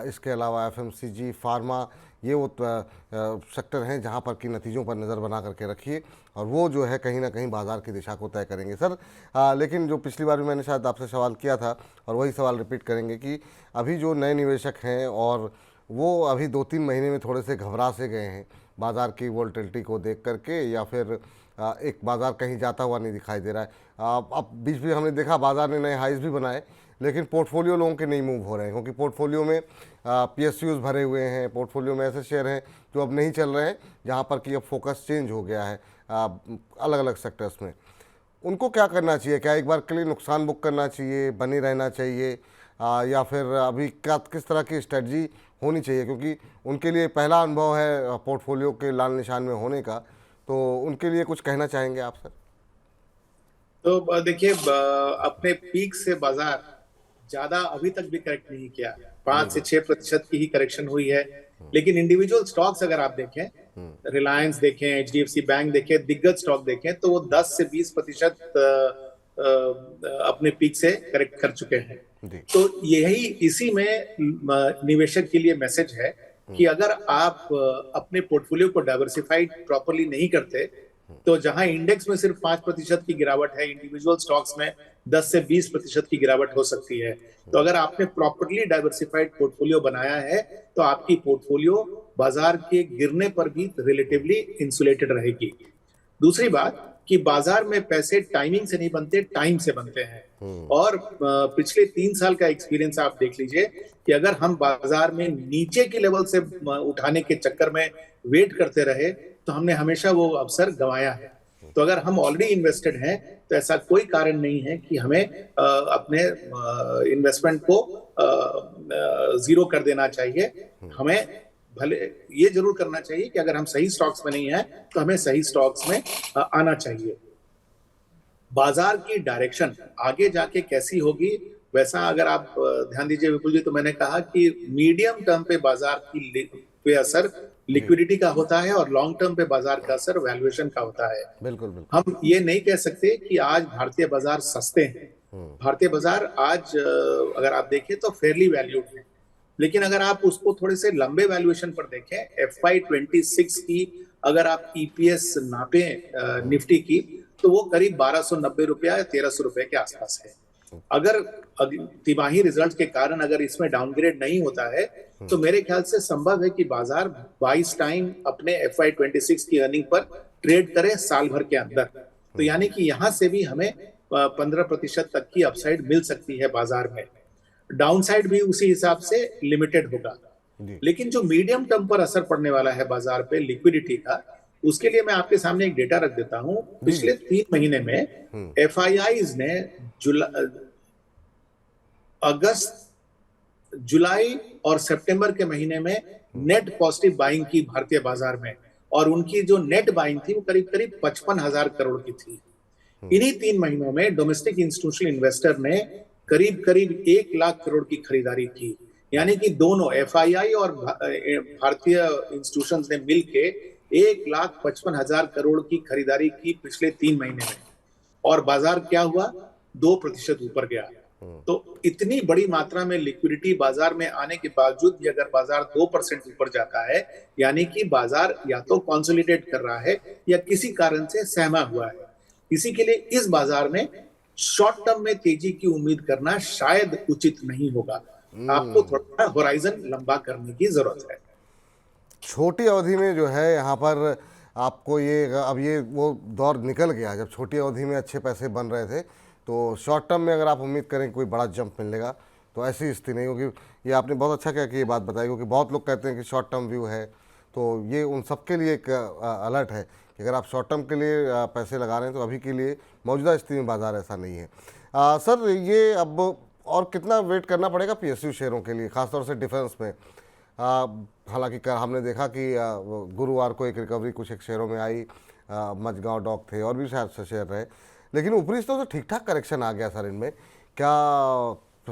Speaker 1: इसके अलावा एफएमसीजी, फार्मा, ये वो सेक्टर हैं जहाँ पर कि नतीजों पर नज़र बना करके रखिए, और वो जो है कहीं ना कहीं बाज़ार की दिशा को तय करेंगे सर। लेकिन जो पिछली बार भी मैंने शायद आपसे सवाल किया था और वही सवाल रिपीट करेंगे कि अभी जो नए निवेशक हैं और वो अभी 2-3 महीने में थोड़े से घबरा से गए हैं बाज़ार की वोलेटिलिटी को देख करके, या फिर एक बाज़ार कहीं जाता हुआ नहीं दिखाई दे रहा है। अब बीच में हमने देखा बाज़ार ने नए हाइज भी बनाए, लेकिन पोर्टफोलियो लोगों के नहीं मूव हो रहे हैं, क्योंकि पोर्टफोलियो में पीएसयूज भरे हुए हैं, पोर्टफोलियो में ऐसे शेयर हैं जो अब नहीं चल रहे हैं, जहां पर कि अब फोकस चेंज हो गया है अलग अलग सेक्टर्स में। उनको क्या करना चाहिए? क्या एक बार के लिए नुकसान बुक करना चाहिए, बने रहना चाहिए, या फिर अभी क्या किस तरह की स्ट्रेटजी होनी चाहिए? क्योंकि उनके लिए पहला अनुभव है पोर्टफोलियो के लाल निशान में होने का, तो उनके लिए कुछ कहना चाहेंगे आप सर?
Speaker 2: तो देखिए, अपने पीक से बाजार ज्यादा अभी तक भी करेक्ट नहीं किया, 5 से 6% की ही करेक्शन हुई है। लेकिन इंडिविजुअल स्टॉक्स अगर आप देखें, रिलायंस देखें, एचडीएफसी बैंक देखें, दिग्गज स्टॉक देखें, तो वो 10 से 20% अपने पीक से करेक्ट कर चुके हैं। तो यही इसी में निवेशक के लिए मैसेज है कि अगर आप अपने पोर्टफोलियो को डाइवर्सिफाइड प्रॉपरली नहीं करते, तो जहां इंडेक्स में सिर्फ 5% की गिरावट है, इंडिविजुअल स्टॉक्स में 10 से 20% की गिरावट हो सकती है। तो अगर आपने प्रॉपरली डाइवर्सिफाइड पोर्टफोलियो बनाया है तो आपकी पोर्टफोलियो बाजार के गिरने पर भी रिलेटिवली इंसुलेटेड रहेगी। दूसरी बात कि बाजार में पैसे टाइमिंग से नहीं बनते, टाइम से बनते हैं। और पिछले 3 साल का एक्सपीरियंस आप देख लीजिए कि अगर हम बाजार में नीचे के लेवल से उठाने के चक्कर में वेट करते रहे तो हमने हमेशा वो अवसर गंवाया है। तो अगर हम ऑलरेडी इन्वेस्टेड हैं तो ऐसा कोई कारण नहीं है कि हमें अपने इन्वेस्टमेंट को जीरो कर देना चाहिए। हमें भले ये जरूर करना चाहिए कि अगर हम सही स्टॉक्स में नहीं हैं तो हमें सही स्टॉक्स में आना चाहिए। बाजार की डायरेक्शन आगे जाके कैसी होगी, वैसा अगर आप ध्यान दीजिए विपुल जी, तो मैंने कहा कि मीडियम टर्म पे बाजार की पे असर लिक्विडिटी का होता है और लॉन्ग टर्म पे बाजार का असर वैल्यूएशन का होता है।
Speaker 1: बिल्कुल बिल्कुल।
Speaker 2: हम ये नहीं कह सकते कि आज भारतीय बाजार सस्ते हैं। भारतीय बाजार आज अगर आप देखें तो फेयरली वैल्यूड है, लेकिन अगर आप उसको थोड़े से लंबे वैल्यूएशन पर देखें, FY 26 की अगर आप EPS नापें निफ्टी की, तो वो करीब 1290 रुपया या 1300 रुपए के आसपास है। अगर तिमाही रिजल्ट के कारण अगर इसमें डाउनग्रेड नहीं होता है तो मेरे ख्याल से संभव है कि बाजार 22 टाइम अपने FY26 की अर्निंग पर ट्रेड करे साल भर के अंदर। तो यानी कि यहां से भी हमें 15% तक की अपसाइड मिल सकती है बाजार में। डाउनसाइड भी उसी हिसाब से लिमिटेड होगा। लेकिन जो मीडियम टर्म पर असर पड़ने वाला है बाजार पे लिक्विडिटी का, उसके लिए मैं आपके सामने एक डेटा रख देता हूं। पिछले 3 महीने में FIIs ने अगस्त, जुलाई और सितंबर के महीने में नेट पॉजिटिव बाइंग की भारतीय बाजार में, और उनकी जो नेट बाइंग थी वो करीब करीब 55,000 करोड़ की थी। इन्हीं 3 महीनों में डोमेस्टिक इंस्टीट्यूशनल इन्वेस्टर ने करीब करीब 1 लाख करोड़ की खरीदारी की। यानी कि दोनों FII और भारतीय इंस्टीट्यूशंस ने मिलके 1,55,000 करोड़ की खरीदारी की पिछले 3 महीने में, और बाजार क्या हुआ, 2% ऊपर गया। तो इतनी बड़ी मात्रा में लिक्विडिटी बाजार में आने के बावजूद भी अगर बाजार 2% ऊपर जाता है, यानी कि बाजार या तो कंसोलिडेट कर रहा है या किसी कारण से सहमा हुआ है। इसी के लिए इस बाजार में शॉर्ट टर्म में तेजी की उम्मीद करना शायद उचित नहीं होगा। आपको थोड़ा होराइजन लंबा करने की जरूरत है।
Speaker 1: छोटी अवधि में जो है यहाँ पर आपको ये, अब ये वो दौर निकल गया जब छोटी अवधि में अच्छे पैसे बन रहे थे, तो शॉर्ट टर्म में अगर आप उम्मीद करें कोई बड़ा जंप मिलेगा तो ऐसी स्थिति नहीं होगी। ये आपने बहुत अच्छा किया कि ये बात बताई, क्योंकि बहुत लोग कहते हैं कि शॉर्ट टर्म व्यू है, तो ये उन सबके लिए एक अलर्ट है कि अगर आप शॉर्ट टर्म के लिए पैसे लगा रहे हैं तो अभी के लिए मौजूदा स्थिति में बाजार ऐसा नहीं है। सर, ये अब और कितना वेट करना पड़ेगा PSU शेयरों के लिए, खासतौर से डिफेंस में? हालांकि हमने देखा कि गुरुवार को एक रिकवरी कुछ एक शेयरों में आई, मझगांव डॉक थे और भी शायद से शेयर रहे, लेकिन ऊपरी स्तर तो ठीक ठाक करेक्शन आ गया सर इनमें। क्या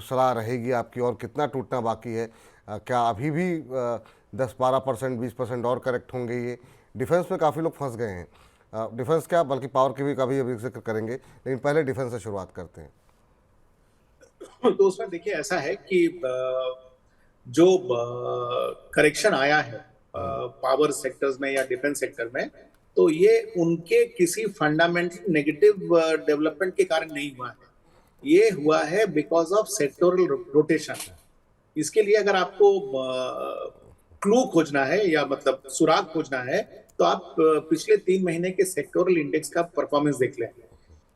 Speaker 1: सलाह रहेगी आपकी, और कितना टूटना बाकी है? क्या अभी भी 10-12%, 20% और करेक्ट होंगे? ये डिफेंस में काफ़ी लोग फंस गए हैं। डिफेंस क्या, बल्कि पावर की भी कभी अभी जिक्र करेंगे, लेकिन पहले डिफेंस से शुरुआत करते हैं।
Speaker 2: तो उसमें देखिए ऐसा है कि जो करेक्शन आया है पावर सेक्टर्स में या डिफेंस सेक्टर में, तो ये उनके किसी फंडामेंटल नेगेटिव डेवलपमेंट के कारण नहीं हुआ है। ये हुआ है बिकॉज ऑफ सेक्टोरल रोटेशन। इसके लिए अगर आपको क्लू खोजना है या मतलब सुराग खोजना है, तो आप पिछले 3 महीने के सेक्टोरल इंडेक्स का परफॉर्मेंस देख लें।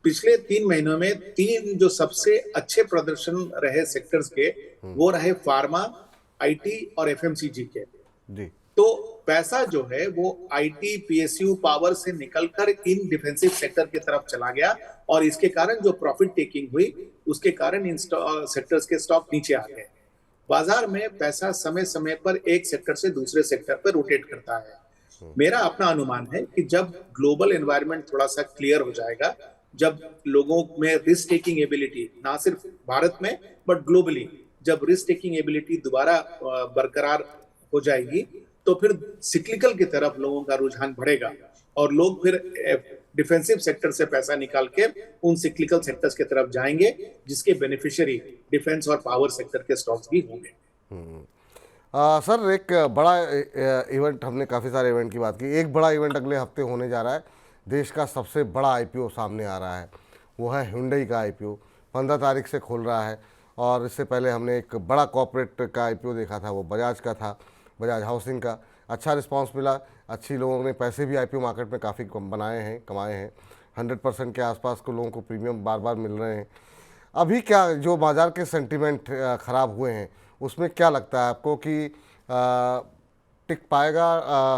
Speaker 2: पिछले 3 महीनों में 3 जो सबसे अच्छे प्रदर्शन रहे सेक्टर्स के, वो रहे फार्मा, IT और FMCG के। जी। तो पैसा जो है वो IT, PSU, पावर से निकलकर इन डिफेंसिव सेक्टर की तरफ चला गया, और इसके कारण जो प्रॉफिट टेकिंग हुई उसके कारण इन सेक्टर्स के स्टॉक नीचे आ गए। बाजार में पैसा समय समय पर एक सेक्टर से दूसरे सेक्टर पर रोटेट करता है। मेरा अपना अनुमान है कि जब ग्लोबल एनवायरनमेंट थोड़ा सा क्लियर हो जाएगा, जब लोगों में रिस्क टेकिंग एबिलिटी, ना सिर्फ भारत में बट ग्लोबली, जब रिस्क टेकिंग एबिलिटी दोबारा बरकरार हो जाएगी, तो फिर सिक्लिकल की तरफ लोगों का रुझान बढ़ेगा और लोग फिर डिफेंसिव सेक्टर से पैसा निकाल के उन सिक्लिकल सेक्टर्स की तरफ जाएंगे, जिसके बेनिफिशियरी डिफेंस और पावर सेक्टर के स्टॉक्स भी होंगे।
Speaker 1: सर, एक बड़ा इवेंट, हमने काफ़ी सारे इवेंट की बात की, एक बड़ा इवेंट अगले हफ्ते होने जा रहा है। देश का सबसे बड़ा IPO सामने आ रहा है, वो है Hyundai का IPO। 15 तारीख से खोल रहा है, और इससे पहले हमने एक बड़ा कॉर्पोरेट का IPO देखा था, वो बजाज का था, बजाज हाउसिंग का। अच्छा रिस्पांस मिला, अच्छी लोगों ने पैसे भी IPO मार्केट में काफ़ी बनाए हैं, कमाए हैं। 100% के आसपास को लोगों को प्रीमियम बार बार मिल रहे हैं। अभी क्या जो बाज़ार के सेंटिमेंट ख़राब हुए हैं, उसमें क्या लगता है आपको कि टिक पाएगा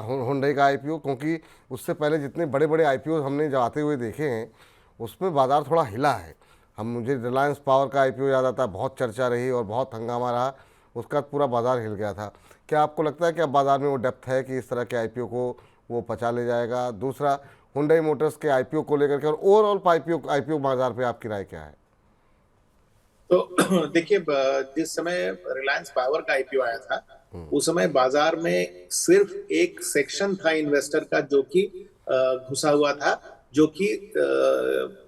Speaker 1: Hyundai का IPO? क्योंकि उससे पहले जितने बड़े बड़े IPO हमने जाते हुए देखे हैं, उसमें बाज़ार थोड़ा हिला है। मुझे रिलायंस पावर का IPO याद आता है, बहुत चर्चा रही और बहुत हंगामा रहा, उसका पूरा बाज़ार हिल गया था। क्या आपको लगता है कि अब बाज़ार में वो डेप्थ है कि इस तरह के IPO को वो पचा ले जाएगा? दूसरा, Hyundai मोटर्स के IPO को लेकर के और ओवरऑल IPO बाज़ार पे आपकी राय क्या है?
Speaker 2: तो देखिए, जिस समय रिलायंस पावर का IPO आया था, उस समय बाजार में सिर्फ एक सेक्शन था इन्वेस्टर का जो कि घुसा हुआ था, जो कि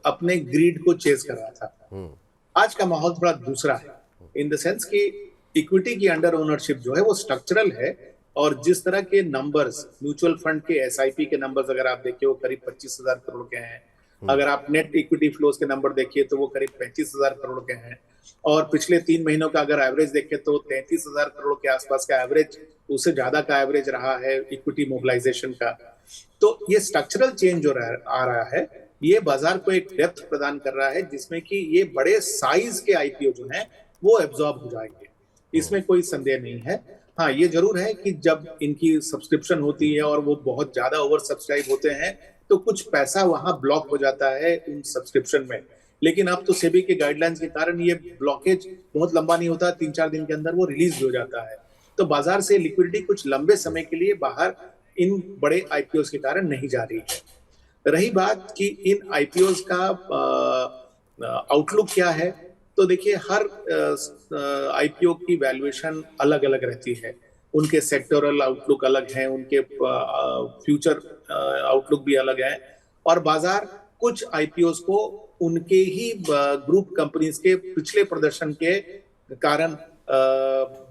Speaker 2: अपने ग्रीड को चेस कर रहा था। आज का माहौल थोड़ा दूसरा है, इन द सेंस कि इक्विटी की अंडर ओनरशिप जो है वो स्ट्रक्चरल है, और जिस तरह के नंबर्स म्यूचुअल फंड के SIP के नंबर्स अगर आप देखिए, वो करीब 25,000 करोड़ के हैं। अगर आप नेट इक्विटी फ्लोज के नंबर देखिए तो वो करीब 35,000 करोड़ के हैं, और पिछले 3 महीनों का अगर एवरेज देखें तो 33,000 करोड़ के आसपास का एवरेज, उससे ज्यादा का एवरेज रहा है इक्विटी मोबिलाइजेशन का। तो ये स्ट्रक्चरल चेंज जो आ रहा है, ये बाजार को एक डेप्थ प्रदान कर रहा है जिसमें कि ये बड़े साइज के आईपीओ जो हैं वो एब्जॉर्ब हो जाएंगे, इसमें कोई संदेह नहीं है। हाँ, ये जरूर है कि जब इनकी सब्सक्रिप्शन होती है और वो बहुत ज्यादा ओवर सब्सक्राइब होते हैं तो कुछ पैसा वहां ब्लॉक हो जाता है उन सब्सक्रिप्शन में, लेकिन अब तो सेबी के गाइडलाइंस के कारण ये ब्लॉकेज बहुत लंबा नहीं होता, 3-4 दिन के अंदर वो रिलीज हो जाता है। तो बाजार से लिक्विडिटी कुछ लंबे समय के लिए बाहर इन बड़े आईपीओ के कारण नहीं जा रही है। रही बात कि इन आईपीओ का आउटलुक क्या है, तो देखिए हर आईपीओ की वैल्यूएशन अलग अलग रहती है, उनके सेक्टोरल आउटलुक अलग हैं, उनके फ्यूचर आउटलुक भी अलग है, और बाजार कुछ आईपीओ को उनके ही ग्रुप कंपनीज के पिछले प्रदर्शन के कारण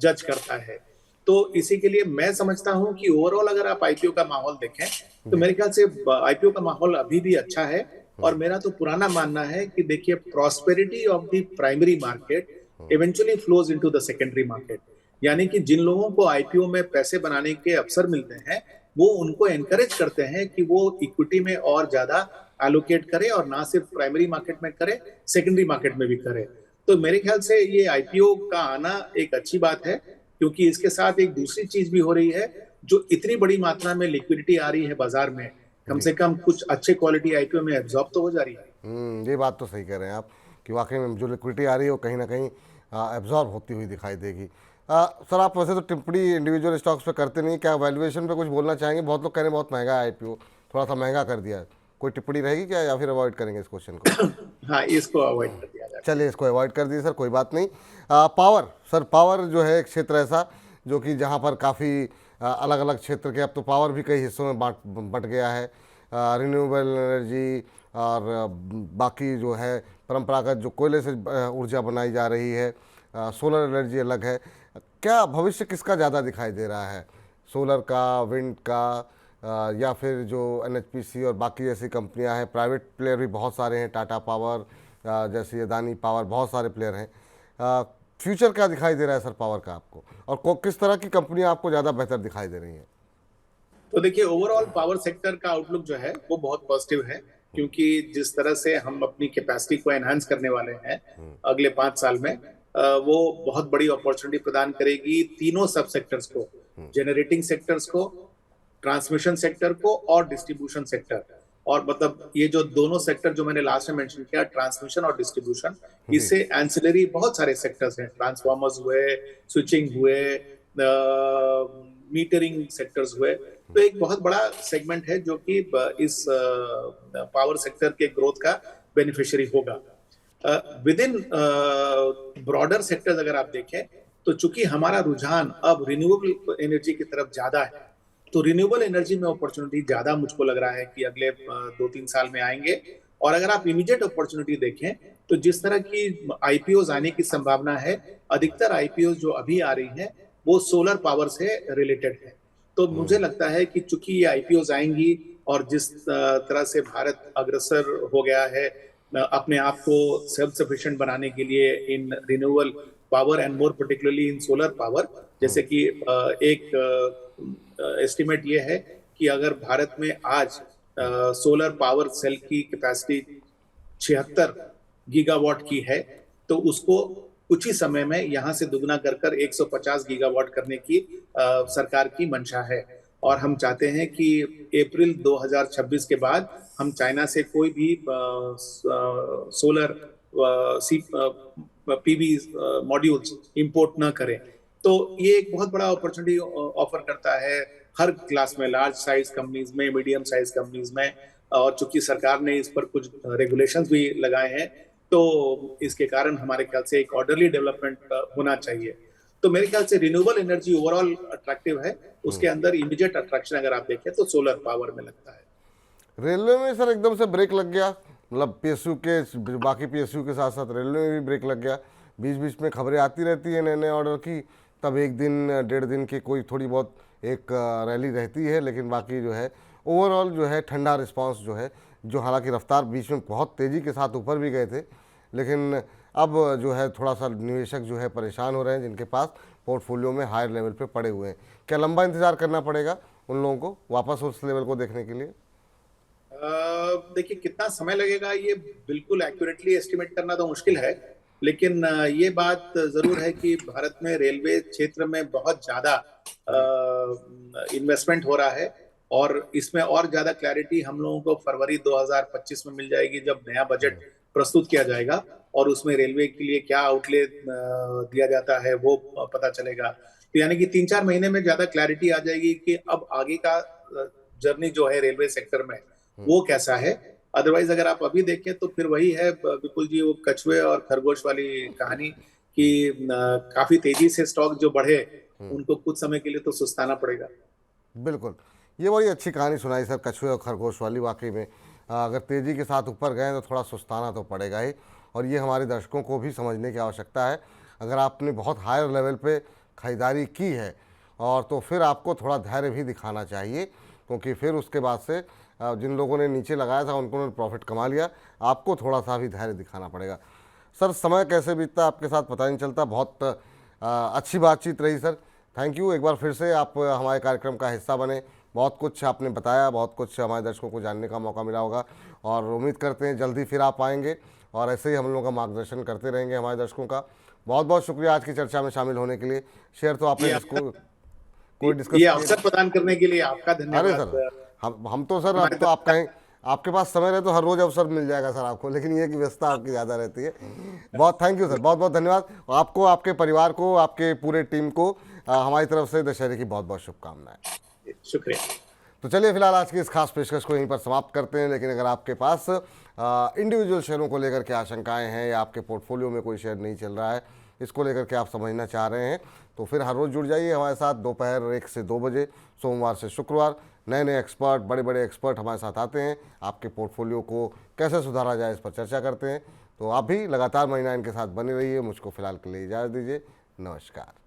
Speaker 2: जज करता है। तो इसी के लिए मैं समझता हूं कि ओवरऑल अगर आप आईपीओ का माहौल देखें तो मेरे ख्याल से आईपीओ का माहौल अभी भी अच्छा है, और मेरा तो पुराना मानना है कि देखिए prosperity of the primary market eventually flows into the secondary market, यानी कि जिन लोगों को आईपीओ में पैसे बनाने के अवसर मिलते हैं वो उनको एनकरेज करते हैं कि वो इक्विटी में और ज्यादा एलोकेट करे, और ना सिर्फ प्राइमरी मार्केट में करे, सेकेंडरी मार्केट में भी करे। तो मेरे ख्याल से ये आईपीओ का आना एक अच्छी बात है, क्योंकि इसके साथ एक दूसरी चीज भी हो रही है, जो इतनी बड़ी मात्रा में लिक्विडिटी आ रही है बाजार में, कम से कम कुछ अच्छे क्वालिटी आईपीओ में एब्जॉर्ब तो हो जा रही है।
Speaker 1: ये बात तो सही कह रहे हैं आप कि वाकई में जो लिक्विडिटी आ रही है वो कहीं ना कहीं एब्जॉर्ब होती हुई दिखाई देगी। सर, आप वैसे तो टिप्पणी इंडिविजुअल स्टॉक्स पे करते नहीं, क्या वैल्यूएशन पे कुछ बोलना चाहेंगे? बहुत लोग कह रहे हैं बहुत महंगा है आईपीओ, थोड़ा सा महंगा कर दिया है, कोई टिप्पणी रहेगी क्या, या फिर अवॉइड करेंगे इस क्वेश्चन को?
Speaker 2: हाँ, इसको अवॉइड कर दिया जाए।
Speaker 1: चलिए, इसको अवॉइड कर दीजिए सर, कोई बात नहीं। पावर, सर पावर जो है एक क्षेत्र ऐसा जो कि जहाँ पर काफ़ी अलग अलग क्षेत्र के, अब तो पावर भी कई हिस्सों में बट गया है, रिन्यूएबल एनर्जी और बाकी जो है परंपरागत जो कोयले से ऊर्जा बनाई जा रही है, सोलर एनर्जी अलग है। क्या भविष्य किसका ज़्यादा दिखाई दे रहा है, सोलर का, विंड का, या फिर जो एनएचपीसी और बाकी जैसी कंपनियां हैं? प्राइवेट प्लेयर भी बहुत सारे हैं, टाटा पावर जैसी, अदानी पावर, बहुत सारे प्लेयर हैं। फ्यूचर क्या दिखाई दे रहा है सर पावर का आपको, और किस तरह की कंपनियां आपको ज़्यादा बेहतर दिखाई दे रही हैं?
Speaker 2: तो देखिए ओवरऑल पावर सेक्टर का आउटलुक जो है वो बहुत पॉजिटिव है, क्योंकि जिस तरह से हम अपनी कैपेसिटी को एनहांस करने वाले हैं अगले 5 साल में, वो बहुत बड़ी अपॉर्चुनिटी प्रदान करेगी तीनों सब सेक्टर्स को, जनरेटिंग सेक्टर्स को, ट्रांसमिशन सेक्टर को और डिस्ट्रीब्यूशन सेक्टर। और मतलब ये जो दोनों सेक्टर जो मैंने लास्ट में मेंशन किया, ट्रांसमिशन और डिस्ट्रीब्यूशन, इससे एंसिलरी बहुत सारे सेक्टर्स हैं, ट्रांसफार्मर्स हुए, स्विचिंग हुए, मीटरिंग सेक्टर्स हुए। तो एक बहुत बड़ा सेगमेंट है जो कि इस पावर सेक्टर के ग्रोथ का बेनिफिशियरी होगा। विद इन ब्रॉडर सेक्टर्स अगर आप देखें तो चूंकि हमारा रुझान अब रिन्यूएबल एनर्जी की तरफ ज्यादा है, तो रिन्यूएबल एनर्जी में अपॉर्चुनिटी ज्यादा मुझको लग रहा है कि अगले 2-3 साल में आएंगे। और अगर आप इमीडिएट अपॉर्चुनिटी देखें तो जिस तरह की आईपीओ आने की संभावना है, अधिकतर आईपीओ जो अभी आ रही हैं वो सोलर पावर से रिलेटेड है। तो मुझे लगता है कि चूंकि ये आईपीओ आएंगी और जिस तरह से भारत अग्रसर हो गया है अपने आप को सेल्फ सफिशिएंट बनाने के लिए in renewable power and more particularly in solar power, जैसे कि एक एस्टिमेट ये है कि अगर भारत में आज सोलर पावर सेल की कैपेसिटी 76 गीगावाट की है, तो उसको कुछ ही समय में यहां से दुगना कर 150 गीगावाट करने की सरकार की मंशा है। और हम चाहते हैं कि अप्रैल 2026 के बाद हम चाइना से कोई भी सोलर पीवी मॉड्यूल्स इंपोर्ट ना करें। तो ये एक बहुत बड़ा अपॉर्चुनिटी ऑफर करता है हर क्लास में, लार्ज साइज कंपनीज में, मीडियम साइज कंपनीज में। और चूंकि सरकार ने इस पर कुछ रेगुलेशंस भी लगाए हैं, तो इसके कारण हमारे ख्याल से एक ऑर्डरली डेवलपमेंट होना चाहिए। तो मेरे ख्याल से रिन्यूएबल एनर्जी ओवरऑल अट्रैक्टिव है, उसके अंदर इमीडिएट अट्रैक्शन अगर आप देखें तो सोलर पावर में लगता है।
Speaker 1: रेलवे में सर एकदम से ब्रेक लग गया, मतलब पीएसयू के, बाकी पीएसयू के साथ साथ रेलवे में भी ब्रेक लग गया। बीच बीच में खबरें आती रहती है नए नए ऑर्डर की, तब एक दिन 1.5 दिन की कोई थोड़ी बहुत एक रैली रहती है, लेकिन बाकी जो है ओवरऑल जो है ठंडा रिस्पांस जो है जो हालांकि रफ्तार बीच में बहुत तेज़ी के साथ ऊपर भी गए थे, लेकिन अब जो है थोड़ा सा निवेशक जो है परेशान हो रहे हैं जिनके पास पोर्टफोलियो में हायर लेवल पे पड़े हुए हैं। क्या लंबा इंतज़ार करना पड़ेगा उन लोगों को वापस उस लेवल को देखने के लिए?
Speaker 2: देखिए कितना समय लगेगा ये बिल्कुल एक्यूरेटली एस्टिमेट करना तो मुश्किल है, लेकिन ये बात जरूर है कि भारत में रेलवे क्षेत्र में बहुत ज्यादा इन्वेस्टमेंट हो रहा है और इसमें और ज्यादा क्लैरिटी हम लोगों को फरवरी 2025 में मिल जाएगी जब नया बजट प्रस्तुत किया जाएगा और उसमें रेलवे के लिए क्या आउटले दिया जाता है वो पता चलेगा। तो यानी कि 3-4 महीने में ज्यादा क्लैरिटी आ जाएगी कि अब आगे का जर्नी जो है रेलवे सेक्टर में वो कैसा है। अदरवाइज अगर आप अभी देखें तो फिर वही है विपुल जी, वो कछुए और खरगोश वाली कहानी कि काफी तेजी से स्टॉक जो बढ़े उनको कुछ समय के लिए तो सुस्ताना पड़ेगा।
Speaker 1: बिल्कुल, ये बड़ी अच्छी कहानी सुनाई सर, कछुए और खरगोश वाली। वाकई में अगर तेज़ी के साथ ऊपर गए तो थोड़ा सुस्ताना तो पड़ेगा ही, और ये हमारे दर्शकों को भी समझने की आवश्यकता है। अगर आपने बहुत हायर लेवल पे खरीदारी की है और तो फिर आपको थोड़ा धैर्य भी दिखाना चाहिए, क्योंकि फिर उसके बाद से जिन लोगों ने नीचे लगाया था उनको प्रॉफिट कमा लिया, आपको थोड़ा सा भी धैर्य दिखाना पड़ेगा। सर समय कैसे बीतता आपके साथ पता नहीं चलता। बहुत अच्छी बातचीत रही सर, थैंक यू। एक बार फिर से आप हमारे कार्यक्रम का हिस्सा बने, बहुत कुछ आपने बताया, बहुत कुछ हमारे दर्शकों को जानने का मौका मिला होगा, और उम्मीद करते हैं जल्दी फिर आप आएंगे और ऐसे ही हम लोगों का मार्गदर्शन करते रहेंगे हमारे दर्शकों का। बहुत बहुत शुक्रिया आज की चर्चा में शामिल होने के लिए। शेयर तो आपने कोई डिस्कस
Speaker 2: ये अवसर प्रदान करने के लिए आपका
Speaker 1: अरे
Speaker 2: धन्यवाद।
Speaker 1: सर, हम तो सर, अब
Speaker 2: हमारे
Speaker 1: तो आप कहें आपके पास समय रहे तो हर रोज़ अवसर मिल जाएगा सर आपको, लेकिन ये कि व्यस्तता आपकी ज़्यादा रहती है। बहुत थैंक यू सर, बहुत बहुत धन्यवाद आपको, आपके परिवार को, आपके पूरे टीम को हमारी तरफ से दशहरे की बहुत बहुत शुभकामनाएं।
Speaker 2: शुक्रिया।
Speaker 1: तो चलिए फिलहाल आज की इस खास पेशकश को यहीं पर समाप्त करते हैं। लेकिन अगर आपके पास इंडिविजुअल शेयरों को लेकर के आशंकाएं हैं या आपके पोर्टफोलियो में कोई शेयर नहीं चल रहा है, इसको लेकर के आप समझना चाह रहे हैं, तो फिर हर रोज़ जुड़ जाइए हमारे साथ दोपहर 1 से 2 बजे, सोमवार से शुक्रवार। नए नए एक्सपर्ट, बड़े बड़े एक्सपर्ट हमारे साथ आते हैं, आपके पोर्टफोलियो को कैसे सुधारा जाए इस पर चर्चा करते हैं। तो आप भी लगातार महीना इनके साथ बने रहिए। मुझको फिलहाल के लिए इजाज़त दीजिए, नमस्कार।